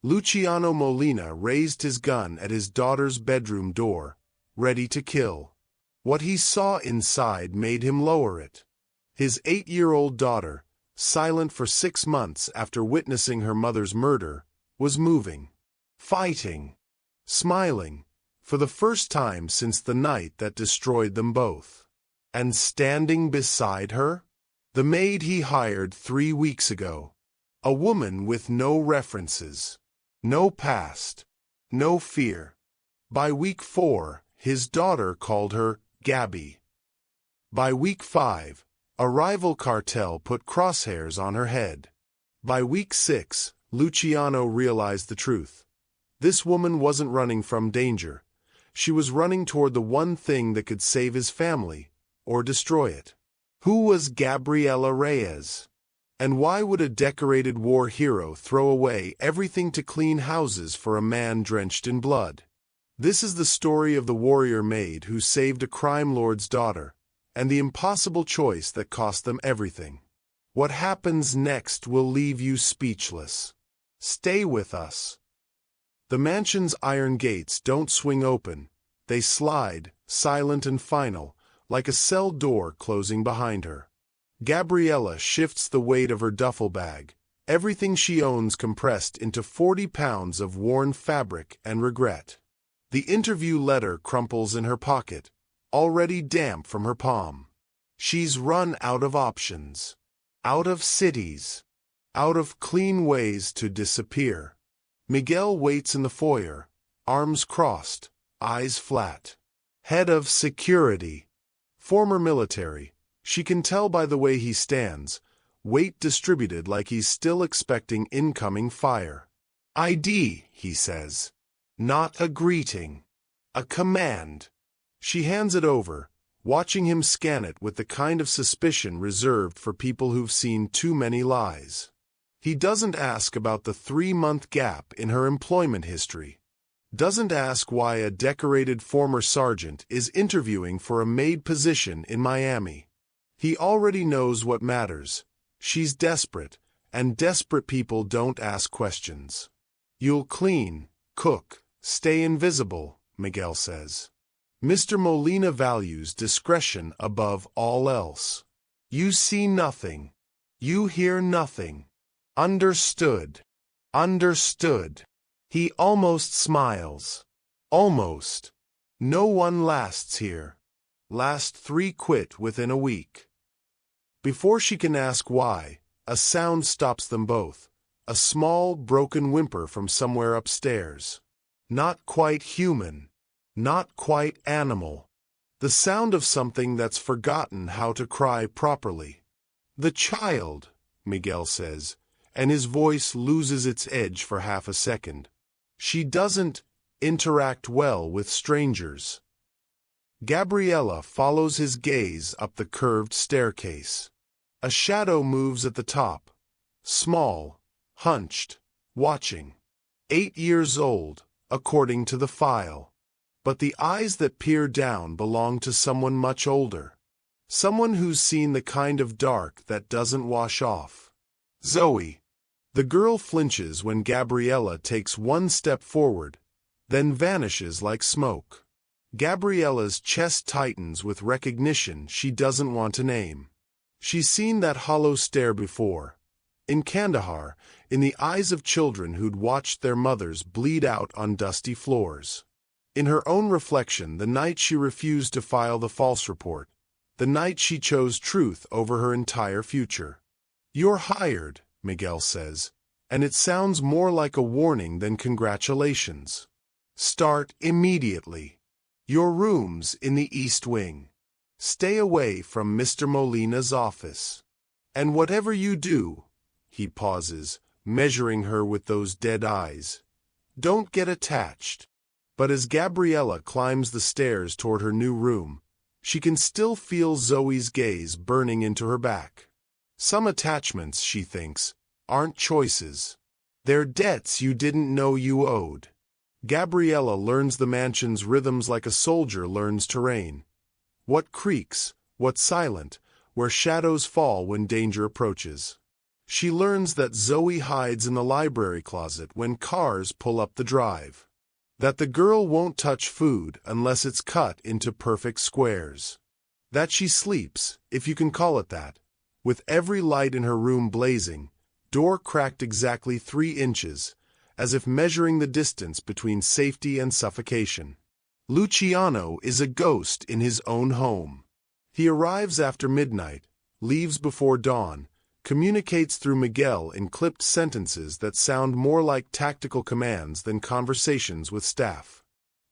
Luciano Molina raised his gun at his daughter's bedroom door, ready to kill. What he saw inside made him lower it. His 8-year-old daughter, silent for 6 months after witnessing her mother's murder, was moving, fighting, smiling, for the first time since the night that destroyed them both. And standing beside her? The maid he hired 3 weeks ago. A woman with no references, no past, no fear. By week 4, his daughter called her Gabby. By week 5, a rival cartel put crosshairs on her head. By week 6, Luciano realized the truth. This woman wasn't running from danger. She was running toward the one thing that could save his family, or destroy it. Who was Gabriela Reyes? And why would a decorated war hero throw away everything to clean houses for a man drenched in blood? This is the story of the warrior Maid who saved a crime lord's daughter, and the impossible choice that cost them everything. What happens next will leave you speechless. Stay with us. The mansion's iron gates don't swing open. They slide, silent and final, like a cell door closing behind her. Gabriela shifts the weight of her duffel bag, everything she owns compressed into 40 pounds of worn fabric and regret. The interview letter crumples in her pocket, already damp from her palm. She's run out of options, out of cities, out of clean ways to disappear. Miguel waits in the foyer, arms crossed, eyes flat. Head of security, former military. She can tell by the way he stands, weight distributed like he's still expecting incoming fire. ID, he says. Not a greeting. A command. She hands it over, watching him scan it with the kind of suspicion reserved for people who've seen too many lies. He doesn't ask about the 3-month gap in her employment history. Doesn't ask why a decorated former sergeant is interviewing for a maid position in Miami. He already knows what matters. She's desperate, and desperate people don't ask questions. You'll clean, cook, stay invisible, Miguel says. Mr. Molina values discretion above all else. You see nothing. You hear nothing. Understood. Understood. He almost smiles. Almost. No one lasts here. Last 3 quit within a week. Before she can ask why, a sound stops them both. A small, broken whimper from somewhere upstairs. Not quite human. Not quite animal. The sound of something that's forgotten how to cry properly. The child, Miguel says, and his voice loses its edge for half a second. She doesn't interact well with strangers. Gabriela follows his gaze up the curved staircase. A shadow moves at the top. Small, hunched, watching. 8 years old, according to the file. But the eyes that peer down belong to someone much older. Someone who's seen the kind of dark that doesn't wash off. Zoe. The girl flinches when Gabriela takes 1 step forward, then vanishes like smoke. Gabriela's chest tightens with recognition she doesn't want to name. She's seen that hollow stare before. In Kandahar, in the eyes of children who'd watched their mothers bleed out on dusty floors. In her own reflection the night she refused to file the false report. The night she chose truth over her entire future. You're hired, Miguel says, and it sounds more like a warning than congratulations. Start immediately. Your room's in the East Wing. Stay away from Mr. Molina's office. And whatever you do, he pauses, measuring her with those dead eyes. Don't get attached. But as Gabriela climbs the stairs toward her new room, she can still feel Zoe's gaze burning into her back. Some attachments, she thinks, aren't choices. They're debts you didn't know you owed. Gabriela learns the mansion's rhythms like a soldier learns terrain. What creaks, what's silent, where shadows fall when danger approaches. She learns that Zoe hides in the library closet when cars pull up the drive. That the girl won't touch food unless it's cut into perfect squares. That she sleeps, if you can call it that, with every light in her room blazing, door cracked exactly 3 inches, as if measuring the distance between safety and suffocation. Luciano is a ghost in his own home. He arrives after midnight, leaves before dawn, communicates through Miguel in clipped sentences that sound more like tactical commands than conversations with staff.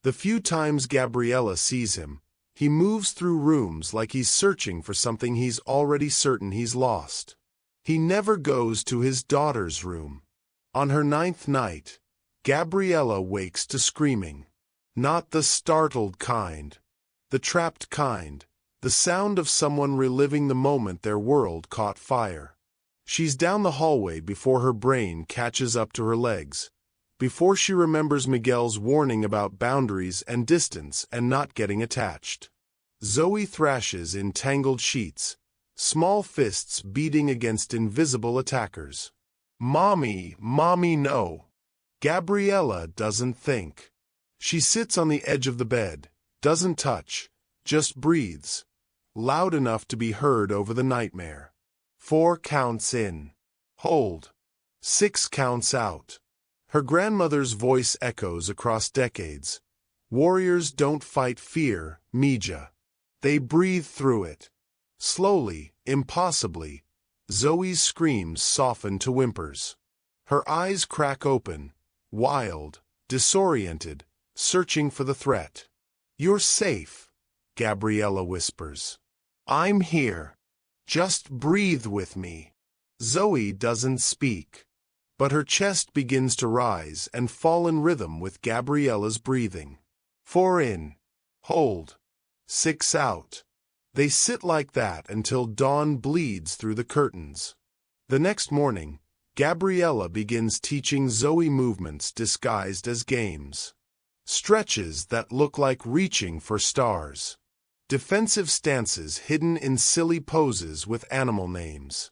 The few times Gabriela sees him, he moves through rooms like he's searching for something he's already certain he's lost. He never goes to his daughter's room. On her 9th night, Gabriela wakes to screaming. Not the startled kind, the trapped kind, the sound of someone reliving the moment their world caught fire. She's down the hallway before her brain catches up to her legs, before she remembers Miguel's warning about boundaries and distance and not getting attached. Zoe thrashes in tangled sheets, small fists beating against invisible attackers. Mommy, mommy, no. Gabriela doesn't think. She sits on the edge of the bed, doesn't touch, just breathes, loud enough to be heard over the nightmare. 4 counts in. Hold. 6 counts out. Her grandmother's voice echoes across decades. Warriors don't fight fear, Mija. They breathe through it. Slowly, impossibly, Zoe's screams soften to whimpers. Her eyes crack open, wild, disoriented, searching for the threat. You're safe, Gabriela whispers. I'm here. Just breathe with me. Zoe doesn't speak, but her chest begins to rise and fall in rhythm with Gabriela's breathing. 4 in. Hold. 6 out. They sit like that until dawn bleeds through the curtains. The next morning, Gabriela begins teaching Zoe movements disguised as games. Stretches that look like reaching for stars. Defensive stances hidden in silly poses with animal names.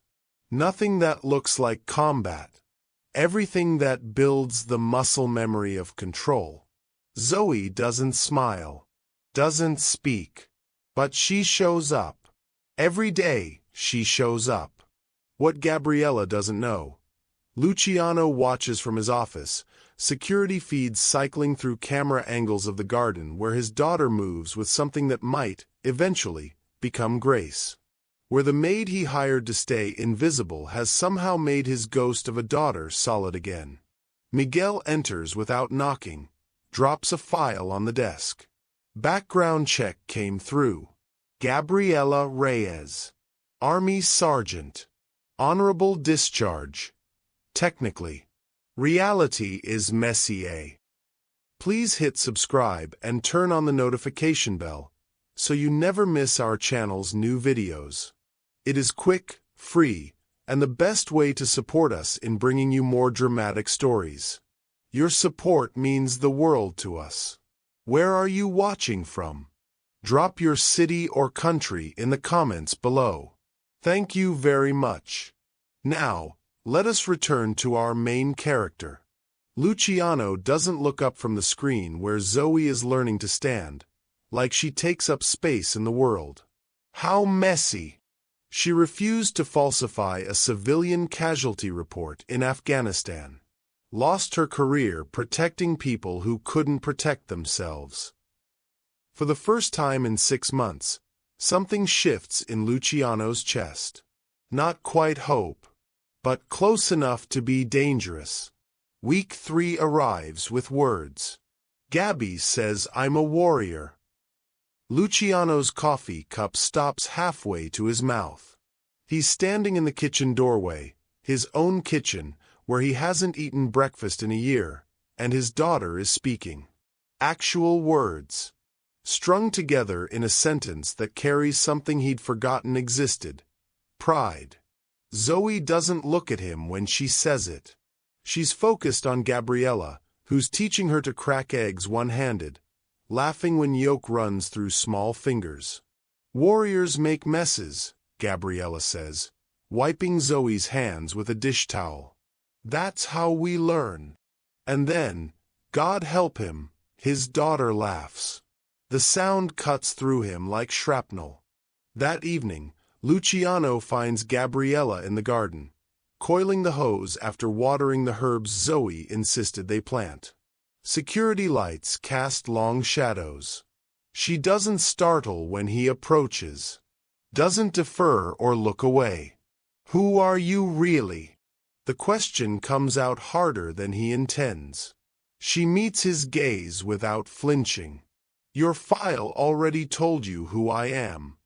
Nothing that looks like combat. Everything that builds the muscle memory of control. Zoe doesn't smile, doesn't speak, but she shows up. Every day, she shows up. What Gabriela doesn't know. Luciano watches from his office, security feeds cycling through camera angles of the garden where his daughter moves with something that might, eventually, become Grace. Where the maid he hired to stay invisible has somehow made his ghost of a daughter solid again. Miguel enters without knocking, drops a file on the desk. Background check came through. Gabriela Reyes. Army Sergeant. Honorable discharge. Technically. Reality is Messier. Please hit subscribe and turn on the notification bell, so you never miss our channel's new videos. It is quick, free, and the best way to support us in bringing you more dramatic stories. Your support means the world to us. Where are you watching from? Drop your city or country in the comments below. Thank you very much. Now, let us return to our main character. Luciano doesn't look up from the screen where Zoe is learning to stand, like she takes up space in the world. How messy! She refused to falsify a civilian casualty report in Afghanistan. Lost her career protecting people who couldn't protect themselves. For the first time in 6 months, something shifts in Luciano's chest. Not quite hope, but close enough to be dangerous. Week 3 arrives with words. Gabby says I'm a warrior. Luciano's coffee cup stops halfway to his mouth. He's standing in the kitchen doorway, his own kitchen, where he hasn't eaten breakfast in a year, and his daughter is speaking. Actual words. Strung together in a sentence that carries something he'd forgotten existed. Pride. Zoe doesn't look at him when she says it. She's focused on Gabriela, who's teaching her to crack eggs one-handed, laughing when yolk runs through small fingers. Warriors make messes, Gabriela says. wiping Zoe's hands with a dish towel. That's how we learn. And then, God help him, his daughter laughs. The sound cuts through him like shrapnel. That evening, Luciano finds Gabriela in the garden, coiling the hose after watering the herbs Zoe insisted they plant. Security lights cast long shadows. She doesn't startle when he approaches, doesn't defer or look away. Who are you really? The question comes out harder than he intends. She meets his gaze without flinching. Your file already told you who I am.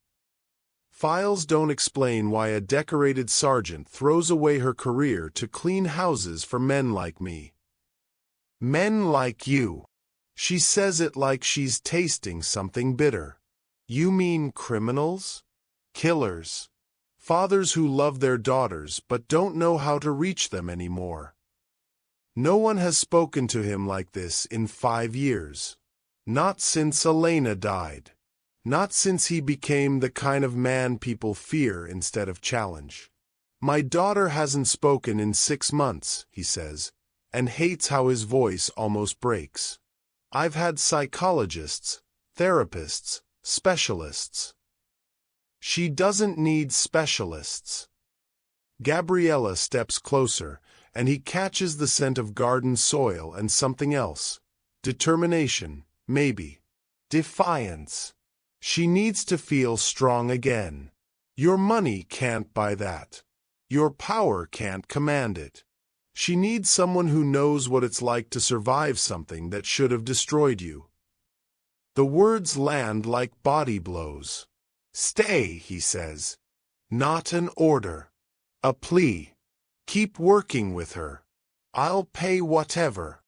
Files don't explain why a decorated sergeant throws away her career to clean houses for men like me. Men like you. She says it like she's tasting something bitter. You mean criminals? Killers. Fathers who love their daughters but don't know how to reach them anymore. No one has spoken to him like this in 5 years. Not since Elena died. Not since he became the kind of man people fear instead of challenge. My daughter hasn't spoken in 6 months, he says, and hates how his voice almost breaks. I've had psychologists, therapists, specialists. She doesn't need specialists. Gabriela steps closer, and he catches the scent of garden soil and something else. Determination, maybe. Defiance. She needs to feel strong again. Your money can't buy that. Your power can't command it. She needs someone who knows what it's like to survive something that should have destroyed you. The words land like body blows. Stay, he says. Not an order. A plea. Keep working with her. I'll pay whatever.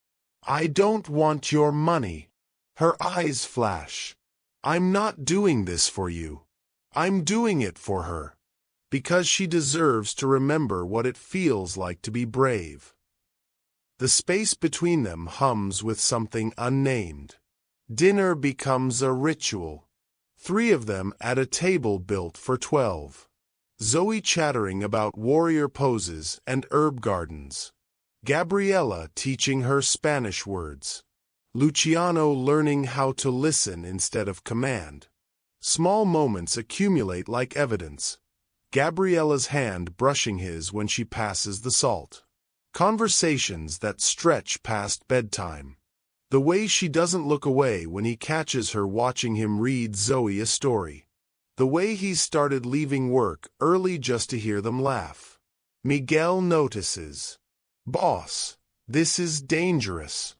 I don't want your money. Her eyes flash. I'm not doing this for you. I'm doing it for her. Because she deserves to remember what it feels like to be brave. The space between them hums with something unnamed. Dinner becomes a ritual. 3 of them at a table built for 12. Zoe chattering about warrior poses and herb gardens. Gabriela teaching her Spanish words. Luciano learning how to listen instead of command. Small moments accumulate like evidence. Gabriela's hand brushing his when she passes the salt. Conversations that stretch past bedtime. The way she doesn't look away when he catches her watching him read Zoe a story. The way he's started leaving work early just to hear them laugh. Miguel notices. Boss, this is dangerous.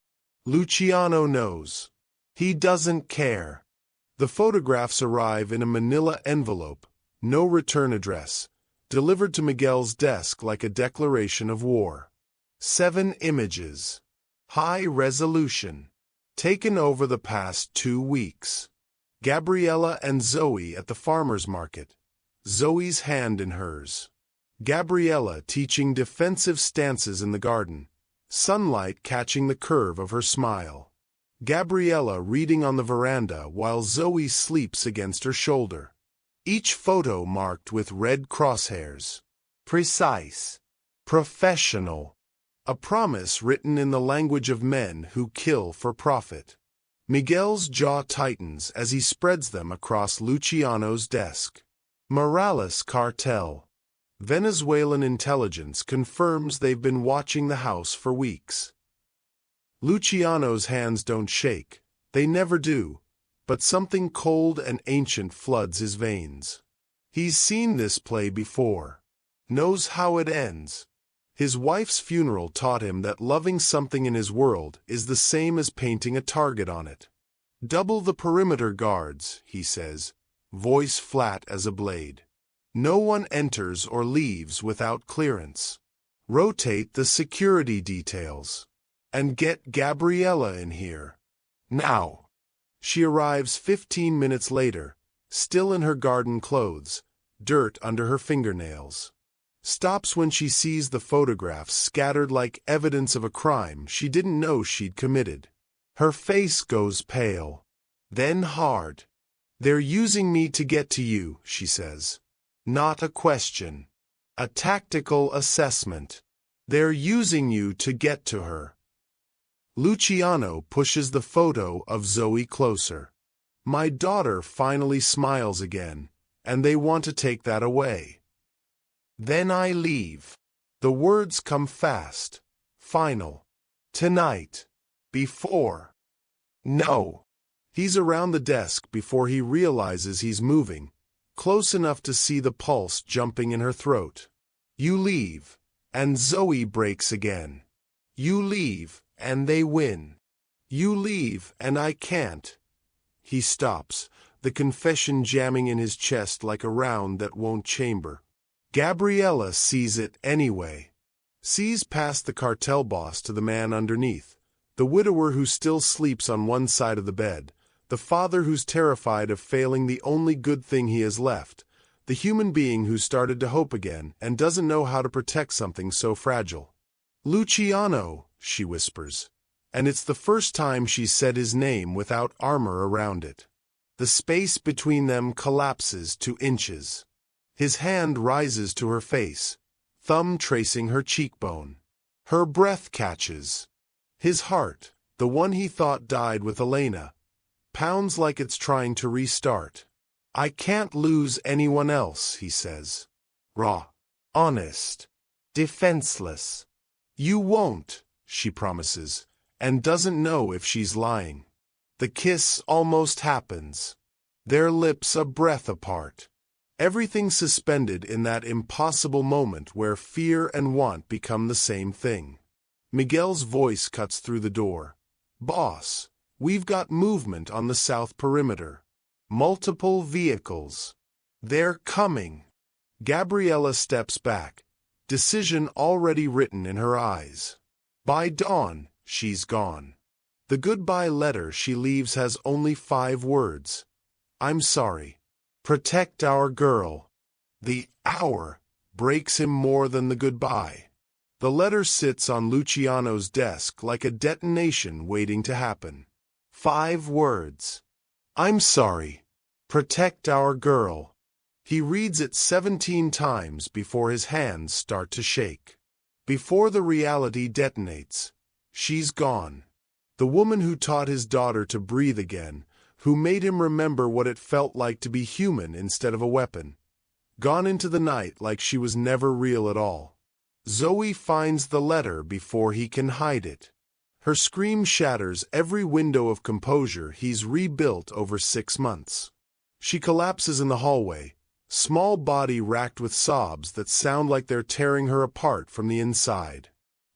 Luciano knows. He doesn't care. The photographs arrive in a manila envelope, no return address, delivered to Miguel's desk like a declaration of war. 7 images. High resolution. Taken over the past 2 weeks. Gabriela and Zoe at the farmer's market. Zoe's hand in hers. Gabriela teaching defensive stances in the garden. Sunlight catching the curve of her smile. Gabriela reading on the veranda while Zoe sleeps against her shoulder. Each photo marked with red crosshairs. Precise. Professional. A promise written in the language of men who kill for profit. Miguel's jaw tightens as he spreads them across Luciano's desk. Morales cartel. Venezuelan intelligence confirms they've been watching the house for weeks. Luciano's hands don't shake, they never do, but something cold and ancient floods his veins. He's seen this play before. Knows how it ends. His wife's funeral taught him that loving something in his world is the same as painting a target on it. Double the perimeter guards, he says, voice flat as a blade. No one enters or leaves without clearance. Rotate the security details. And get Gabriela in here. Now. She arrives 15 minutes later, still in her garden clothes, dirt under her fingernails. Stops when she sees the photographs scattered like evidence of a crime she didn't know she'd committed. Her face goes pale. Then hard. They're using me to get to you, she says. Not a question. A tactical assessment. They're using you to get to her. Luciano pushes the photo of Zoe closer. My daughter finally smiles again, and they want to take that away. Then I leave. The words come fast. Final. Tonight. Before. No. He's around the desk before he realizes he's moving, close enough to see the pulse jumping in her throat. You leave, and Zoe breaks again. You leave, and they win. You leave, and I can't. He stops, the confession jamming in his chest like a round that won't chamber. Gabriela sees it anyway. Sees past the cartel boss to the man underneath, the widower who still sleeps on one side of the bed, the father who's terrified of failing the only good thing he has left, the human being who started to hope again and doesn't know how to protect something so fragile. Luciano, she whispers, and it's the first time she's said his name without armor around it. The space between them collapses to inches. His hand rises to her face, thumb tracing her cheekbone. Her breath catches. His heart, the one he thought died with Elena, pounds like it's trying to restart. I can't lose anyone else, he says. Raw. Honest. Defenseless. You won't, she promises, and doesn't know if she's lying. The kiss almost happens. Their lips a breath apart. Everything suspended in that impossible moment where fear and want become the same thing. Miguel's voice cuts through the door. Boss, we've got movement on the south perimeter. Multiple vehicles. They're coming. Gabriela steps back, decision already written in her eyes. By dawn, she's gone. The goodbye letter she leaves has only 5 words. I'm sorry. Protect our girl. The hour breaks him more than the goodbye. The letter sits on Luciano's desk like a detonation waiting to happen. 5 words. I'm sorry. Protect our girl. He reads it 17 times before his hands start to shake. Before the reality detonates, she's gone. The woman who taught his daughter to breathe again, who made him remember what it felt like to be human instead of a weapon. Gone into the night like she was never real at all. Zoe finds the letter before he can hide it. Her scream shatters every window of composure he's rebuilt over 6 months. She collapses in the hallway, small body racked with sobs that sound like they're tearing her apart from the inside.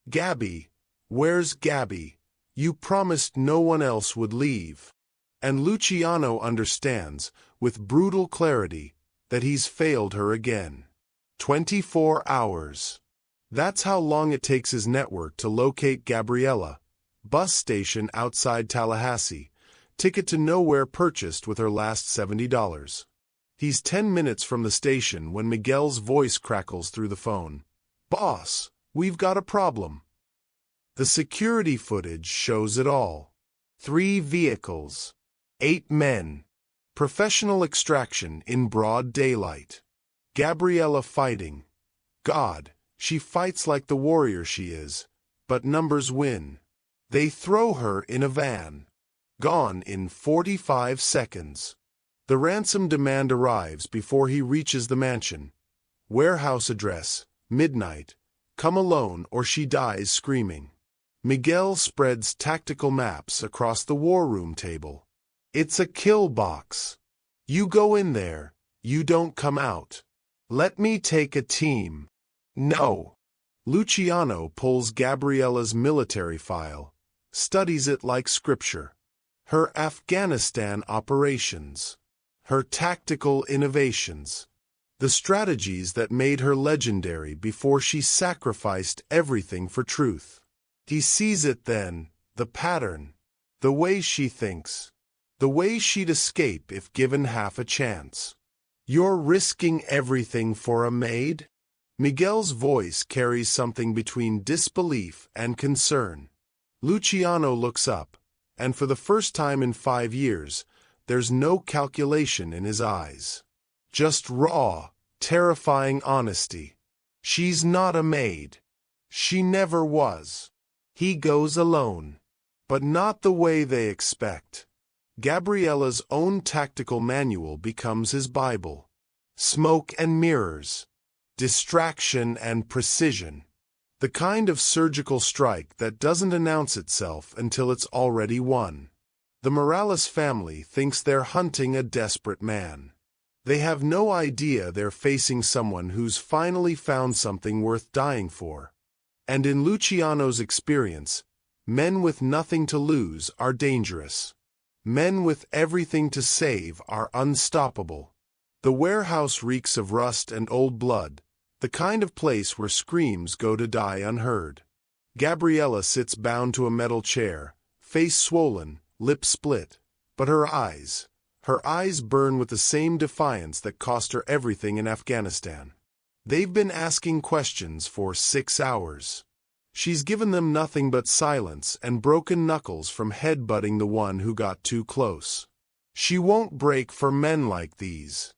Gabby, where's Gabby? You promised no one else would leave. And Luciano understands, with brutal clarity, that he's failed her again. 24 hours. That's how long it takes his network to locate Gabriela. Bus station outside Tallahassee. Ticket to nowhere purchased with her last $70. He's 10 minutes from the station when Miguel's voice crackles through the phone. Boss, we've got a problem. The security footage shows it all. 3 vehicles. 8 men. Professional extraction in broad daylight. Gabriela fighting. God, she fights like the warrior she is, but numbers win. They throw her in a van. Gone in 45 seconds. The ransom demand arrives before he reaches the mansion. Warehouse address, midnight. Come alone or she dies screaming. Miguel spreads tactical maps across the war room table. It's a kill box. You go in there, you don't come out. Let me take a team. No. Luciano pulls Gabriela's military file, studies it like scripture. Her Afghanistan operations. Her tactical innovations. The strategies that made her legendary before she sacrificed everything for truth. He sees it then, the pattern, the way she thinks, the way she'd escape if given half a chance. You're risking everything for a maid? Miguel's voice carries something between disbelief and concern. Luciano looks up, and for the first time in 5 years, there's no calculation in his eyes. Just raw, terrifying honesty. She's not a maid. She never was. He goes alone. But not the way they expect. Gabriela's own tactical manual becomes his Bible. Smoke and mirrors. Distraction and precision. The kind of surgical strike that doesn't announce itself until it's already won. The Morales family thinks they're hunting a desperate man. They have no idea they're facing someone who's finally found something worth dying for. And in Luciano's experience, men with nothing to lose are dangerous. Men with everything to save are unstoppable. The warehouse reeks of rust and old blood, the kind of place where screams go to die unheard. Gabriela sits bound to a metal chair, face swollen, lips split, but her eyes burn with the same defiance that cost her everything in Afghanistan. They've been asking questions for 6 hours. She's given them nothing but silence and broken knuckles from headbutting the one who got too close. She won't break for men like these.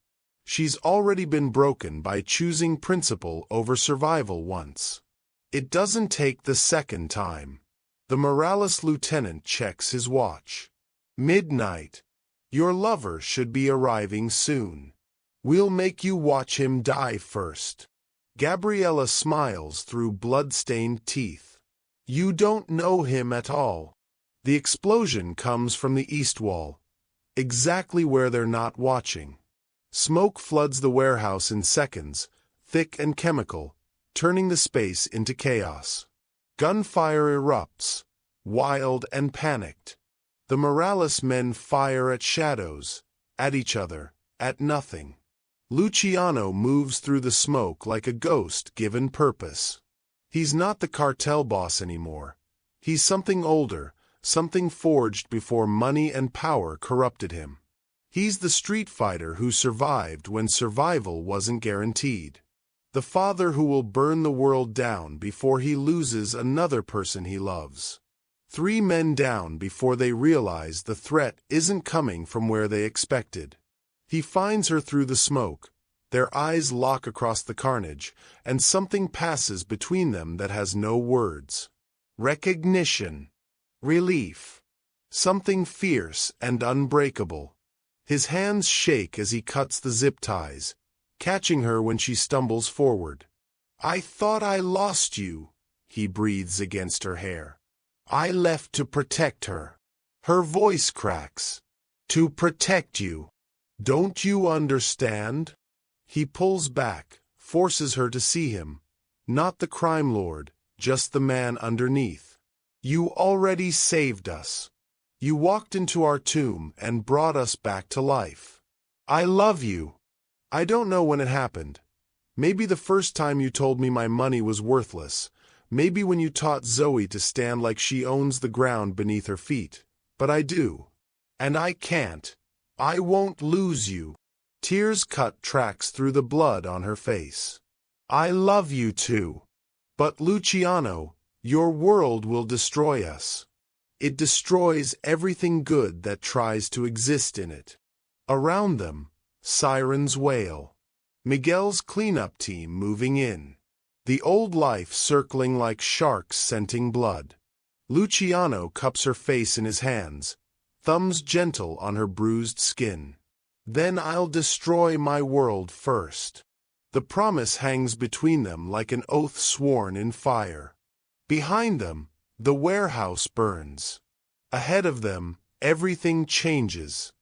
She's already been broken by choosing principle over survival once. It doesn't take the second time. The Morales lieutenant checks his watch. Midnight. Your lover should be arriving soon. We'll make you watch him die first. Gabriela smiles through blood-stained teeth. You don't know him at all. The explosion comes from the east wall, exactly where they're not watching. Smoke floods the warehouse in seconds, thick and chemical, turning the space into chaos. Gunfire erupts, wild and panicked. The Morales men fire at shadows, at each other, at nothing. Luciano moves through the smoke like a ghost given purpose. He's not the cartel boss anymore. He's something older, something forged before money and power corrupted him. He's the street fighter who survived when survival wasn't guaranteed. The father who will burn the world down before he loses another person he loves. 3 men down before they realize the threat isn't coming from where they expected. He finds her through the smoke. Their eyes lock across the carnage, and something passes between them that has no words. Recognition. Relief. Something fierce and unbreakable. His hands shake as he cuts the zip ties, catching her when she stumbles forward. I thought I lost you, he breathes against her hair. I left to protect her. Her voice cracks. To protect you. Don't you understand? He pulls back, forces her to see him. Not the crime lord, just the man underneath. You already saved us. You walked into our tomb and brought us back to life. I love you. I don't know when it happened. Maybe the first time you told me my money was worthless. Maybe when you taught Zoe to stand like she owns the ground beneath her feet. But I do. And I can't. I won't lose you. Tears cut tracks through the blood on her face. I love you too. But Luciano, your world will destroy us. It destroys everything good that tries to exist in it. Around them, sirens wail. Miguel's cleanup team moving in. The old life circling like sharks scenting blood. Luciano cups her face in his hands, thumbs gentle on her bruised skin. Then I'll destroy my world first. The promise hangs between them like an oath sworn in fire. Behind them, the warehouse burns. Ahead of them, everything changes.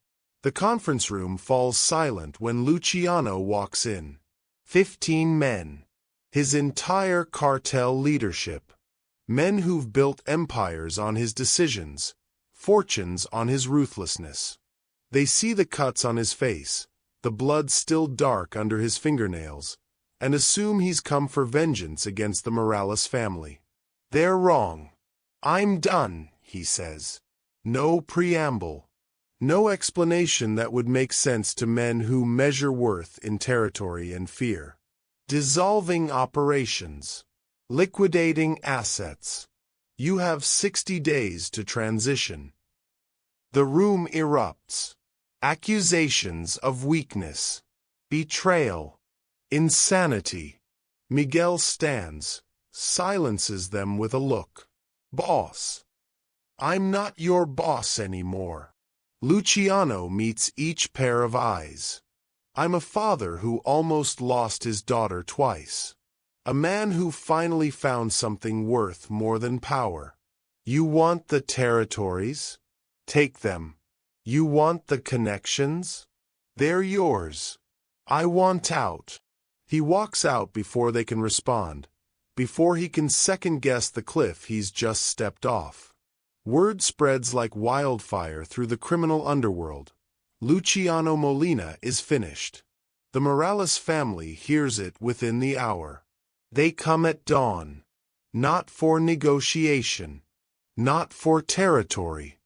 The conference room falls silent when Luciano walks in. 15 men. His entire cartel leadership. Men who've built empires on his decisions, fortunes on his ruthlessness. They see the cuts on his face, the blood still dark under his fingernails, and assume he's come for vengeance against the Morales family. They're wrong. I'm done, he says. No preamble. No explanation that would make sense to men who measure worth in territory and fear. Dissolving operations. Liquidating assets. You have 60 days to transition. The room erupts. Accusations of weakness. Betrayal. Insanity. Miguel stands, silences them with a look. Boss. I'm not your boss anymore. Luciano meets each pair of eyes. I'm a father who almost lost his daughter twice. A man who finally found something worth more than power. You want the territories? Take them. You want the connections? They're yours. I want out. He walks out before they can respond, before he can second-guess the cliff he's just stepped off. Word spreads like wildfire through the criminal underworld. Luciano Molina is finished. The Morales family hears it within the hour. They come at dawn. Not for negotiation. Not for territory.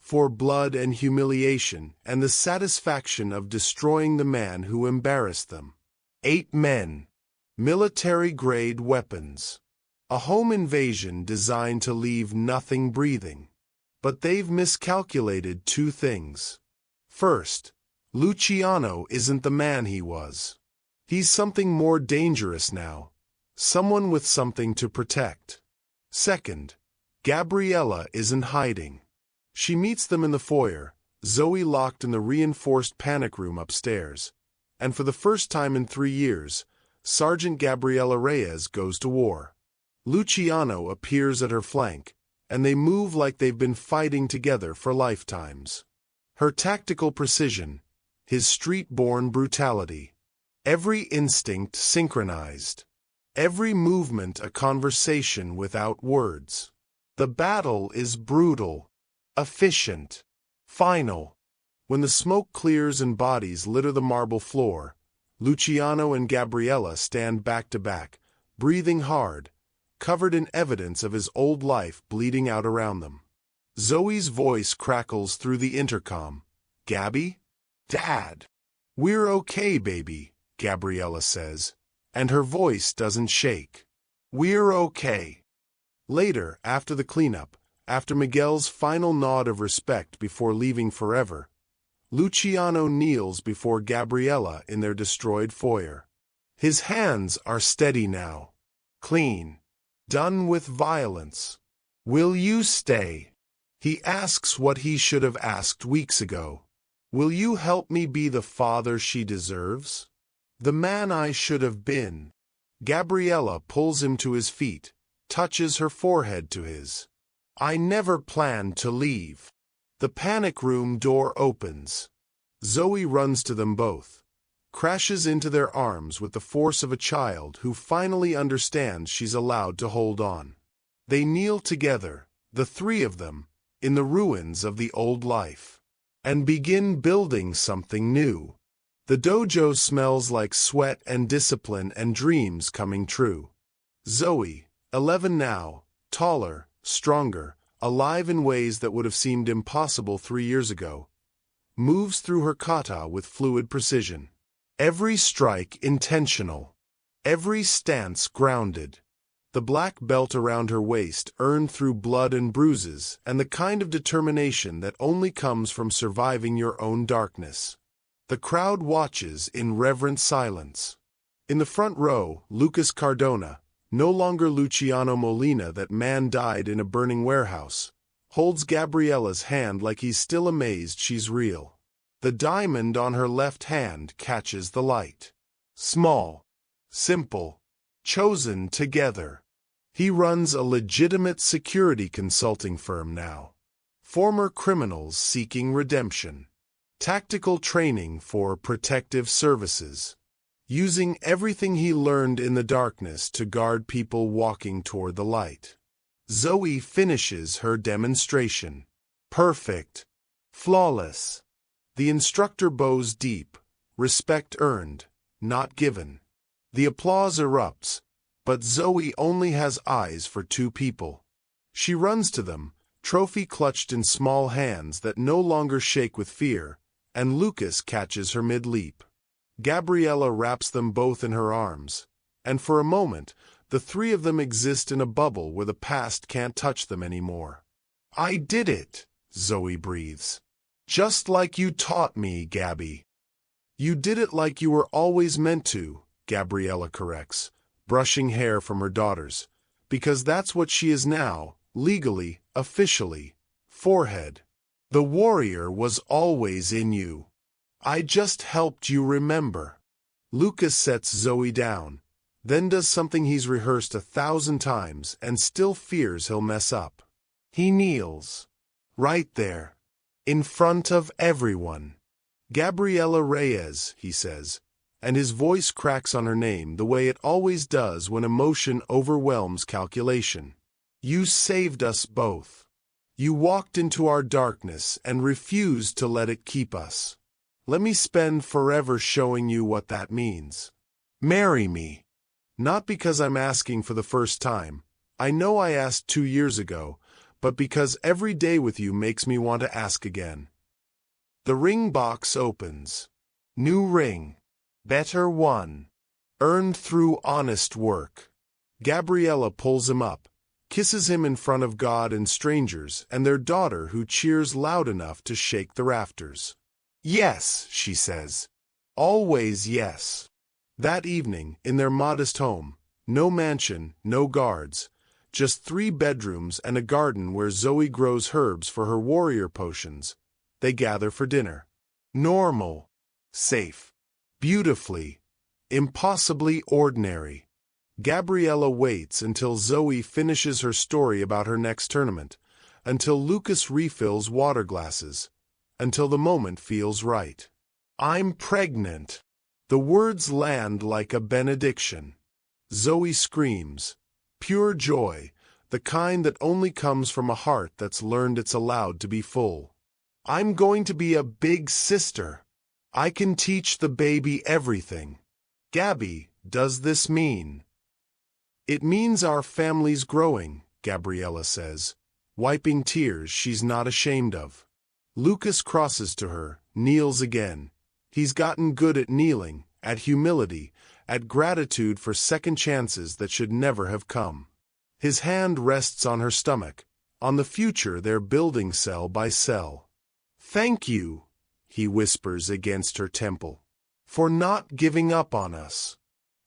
For blood and humiliation and the satisfaction of destroying the man who embarrassed them. 8 men. Military-grade weapons. A home invasion designed to leave nothing breathing. But they've miscalculated 2 things. First, Luciano isn't the man he was. He's something more dangerous now. Someone with something to protect. Second, Gabriela isn't hiding. She meets them in the foyer, Zoe locked in the reinforced panic room upstairs. And for the first time in 3 years, Sergeant Gabriela Reyes goes to war. Luciano appears at her flank, and they move like they've been fighting together for lifetimes. Her tactical precision, his street-born brutality. Every instinct synchronized. Every movement a conversation without words. The battle is brutal, efficient, final. When the smoke clears and bodies litter the marble floor, Luciano and Gabriela stand back to back, breathing hard, covered in evidence of his old life bleeding out around them. Zoe's voice crackles through the intercom. Gabby? Dad. We're okay, baby, Gabriela says, and her voice doesn't shake. We're okay. Later, after the cleanup, after Miguel's final nod of respect before leaving forever, Luciano kneels before Gabriela in their destroyed foyer. His hands are steady now. Clean. Done with violence. Will you stay? He asks what he should have asked weeks ago. Will you help me be the father she deserves? The man I should have been. Gabriela pulls him to his feet, touches her forehead to his. I never planned to leave. The panic room door opens. Zoe runs to them both, crashes into their arms with the force of a child who finally understands she's allowed to hold on. They kneel together, the 3 of them, in the ruins of the old life, and begin building something new. The dojo smells like sweat and discipline and dreams coming true. Zoe, 11 now, taller, stronger, alive in ways that would have seemed impossible 3 years ago, moves through her kata with fluid precision. Every strike intentional. Every stance grounded. The black belt around her waist earned through blood and bruises and the kind of determination that only comes from surviving your own darkness. The crowd watches in reverent silence. In the front row, Lucas Cardona, no longer Luciano Molina, that man died in a burning warehouse, holds Gabriela's hand like he's still amazed she's real. The diamond on her left hand catches the light. Small. Simple. Chosen together. He runs a legitimate security consulting firm now. Former criminals seeking redemption. Tactical training for protective services. Using everything he learned in the darkness to guard people walking toward the light. Zoe finishes her demonstration. Perfect. Flawless. The instructor bows deep, respect earned, not given. The applause erupts, but Zoe only has eyes for 2 people. She runs to them, trophy clutched in small hands that no longer shake with fear, and Lucas catches her mid-leap. Gabriela wraps them both in her arms, and for a moment, the 3 of them exist in a bubble where the past can't touch them anymore. I did it, Zoe breathes. Just like you taught me, Gabby. You did it like you were always meant to, Gabriela corrects, brushing hair from her daughters, because that's what she is now, legally, officially. Forehead. The warrior was always in you. I just helped you remember. Lucas sets Zoe down, then does something he's rehearsed 1,000 times and still fears he'll mess up. He kneels. Right there. In front of everyone. Gabriela Reyes, he says, and his voice cracks on her name the way it always does when emotion overwhelms calculation. You saved us both. You walked into our darkness and refused to let it keep us. Let me spend forever showing you what that means. Marry me. Not because I'm asking for the first time. I know I asked 2 years ago, but because every day with you makes me want to ask again. The ring box opens. New ring. Better one. Earned through honest work. Gabriela pulls him up, kisses him in front of God and strangers and their daughter who cheers loud enough to shake the rafters. Yes, she says. Always yes. That evening, in their modest home, no mansion, no guards, just 3 bedrooms and a garden where Zoe grows herbs for her warrior potions, they gather for dinner. Normal. Safe. Beautifully. Impossibly ordinary. Gabriela waits until Zoe finishes her story about her next tournament, until Lucas refills water glasses, until the moment feels right. I'm pregnant. The words land like a benediction. Zoe screams. Pure joy, the kind that only comes from a heart that's learned it's allowed to be full. I'm going to be a big sister. I can teach the baby everything. Gabby, does this mean? It means our family's growing, Gabriela says, wiping tears she's not ashamed of. Lucas crosses to her, kneels again. He's gotten good at kneeling, at humility, at gratitude for second chances that should never have come. His hand rests on her stomach, on the future they're building cell by cell. Thank you, he whispers against her temple, for not giving up on us,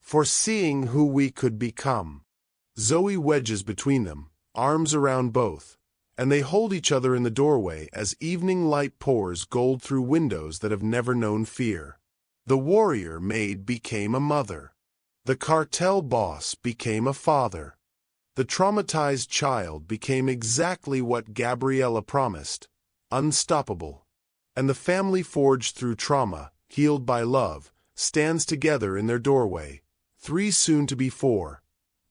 for seeing who we could become. Zoe wedges between them, arms around both, and they hold each other in the doorway as evening light pours gold through windows that have never known fear. The warrior Maid became a mother. The cartel boss became a father. The traumatized child became exactly what Gabriela promised, unstoppable. And the family forged through trauma, healed by love, stands together in their doorway, 3 soon to be 4,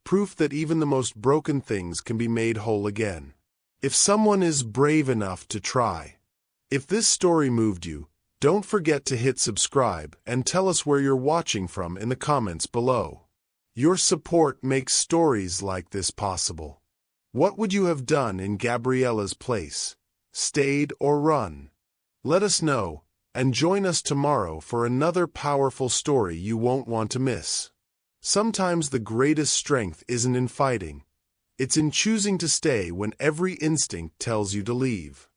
proof that even the most broken things can be made whole again. If someone is brave enough to try. If this story moved you, don't forget to hit subscribe and tell us where you're watching from in the comments below. Your support makes stories like this possible. What would you have done in Gabriela's place? Stayed or run? Let us know, and join us tomorrow for another powerful story you won't want to miss. Sometimes the greatest strength isn't in fighting. It's in choosing to stay when every instinct tells you to leave.